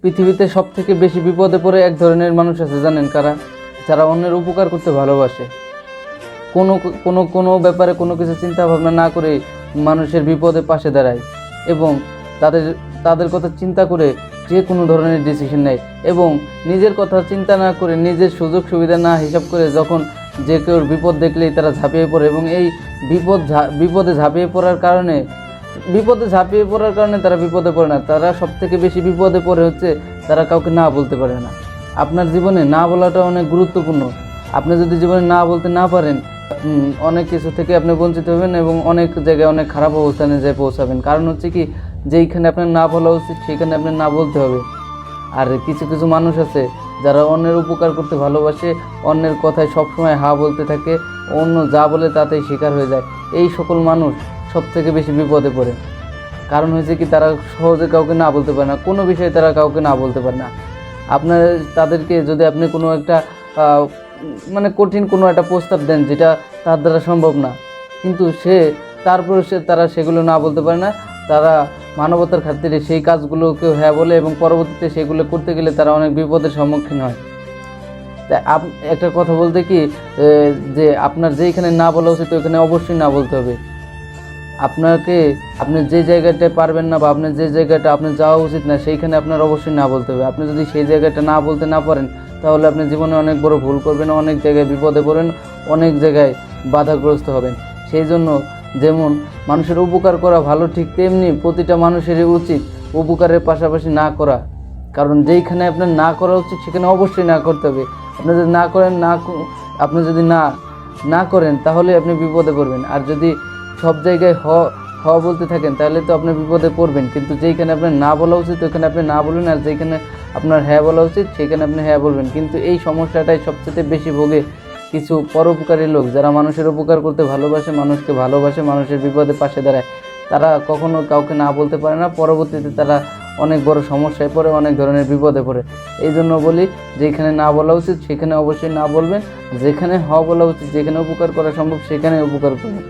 পৃথিবীতে সবথেকে বেশি বিপদে পড়ে এক ধরনের মানুষ আছে, জানেন কারা? যারা অন্যের উপকার করতে ভালোবাসে। কোনো কোনো কোনো ব্যাপারে কোনো কিছু চিন্তা ভাবনা না করে মানুষের বিপদে পাশে দাঁড়ায় এবং তাদের তাদের কথা চিন্তা করে যে কোনো ধরনের ডিসিশন নেয় এবং নিজের কথা চিন্তা না করে, নিজের সুযোগ সুবিধা না হিসাব করে যখন যে কেউ বিপদ দেখলেই তারা ঝাঁপিয়ে পড়ে এবং এই বিপদে ঝাঁপিয়ে পড়ার কারণে তারা বিপদে পড়ে না। তারা সবথেকে বেশি বিপদে পড়ে হচ্ছে তারা কাউকে না বলতে পারে না। আপনার জীবনে না বলাটা অনেক গুরুত্বপূর্ণ। আপনি যদি জীবনে না বলতে না পারেন, অনেক কিছু থেকে আপনি বঞ্চিত হবেন এবং অনেক জায়গায় অনেক খারাপ অবস্থানে যেয়ে পৌঁছাবেন। কারণ হচ্ছে কি, যেইখানে আপনার না বলা উচিত সেখানে আপনার না বলতে হবে। আর কিছু কিছু মানুষ আছে যারা অন্যের উপকার করতে ভালোবাসে, অন্যের কথায় সবসময় হা বলতে থাকে, অন্য যা বলে তাতেই শিকার হয়ে যায়। এই সকল মানুষ সবথেকে বেশি বিপদে পড়ে। কারণ হয়েছে কি, তারা সহজে কাউকে না বলতে পারে না, কোনো বিষয়ে তারা কাউকে না বলতে পারে না। আপনার তাদেরকে যদি আপনি কোনো একটা মানে কঠিন কোনো একটা প্রস্তাব দেন যেটা তার দ্বারা সম্ভব না, কিন্তু তারপরে তারা সেগুলো না বলতে পারে না। তারা মানবতার খাতিরে সেই কাজগুলোকে হ্যাঁ বলে এবং পরবর্তীতে সেগুলো করতে গেলে তারা অনেক বিপদের সম্মুখীন হয়। তাই একটা কথা বলতে কি, যে আপনার যেইখানে না বলা উচিত ওইখানে অবশ্যই না বলতে হবে। আপনি যে জায়গাটায় পারবেন না বা আপনার যে জায়গাটা আপনার যাওয়া উচিত না সেইখানে আপনার অবশ্যই না বলতে হবে। আপনি যদি সেই জায়গাটা না বলতে না পারেন তাহলে আপনি জীবনে অনেক বড় ভুল করবেন, অনেক জায়গায় বিপদে পড়বেন, অনেক জায়গায় বাধাগ্রস্ত হবেন। সেই জন্য যেমন মানুষের উপকার করা ভালো, ঠিক তেমনি প্রতিটা মানুষেরই উচিত উপকারের পাশাপাশি না করা। কারণ যেইখানে আপনার না করা উচিত সেখানে অবশ্যই না করতে হবে। আপনি যদি না করেন আপনি যদি না করেন তাহলে আপনি বিপদে পড়বেন। আর যদি সব জায়গায় হ বলতে থাকেন তাহলে তো আপনি বিপদে পড়বেন। কিন্তু যেইখানে আপনার না বলা উচিত ওইখানে আপনি না বলবেন, আর যেখানে আপনার হ্যাঁ বলা উচিত সেখানে আপনি হ্যাঁ বলবেন। কিন্তু এই সমস্যাটাই সবচেয়ে বেশি ভোগে কিছু পরোপকারী লোক, যারা মানুষের উপকার করতে ভালোবাসে, মানুষকে ভালোবাসে, মানুষের বিপদে পাশে দাঁড়ায়। তারা কখনো কাউকে না বলতে পারে না, পরবর্তীতে তারা অনেক বড় সমস্যায় পড়ে, অনেক ধরনের বিপদে পড়ে। এই জন্য বলি, যেখানে না বলা উচিত সেখানে অবশ্যই না বলবেন, যেখানে হ বলা উচিত, যেখানে উপকার করা সম্ভব সেখানে উপকার করবেন।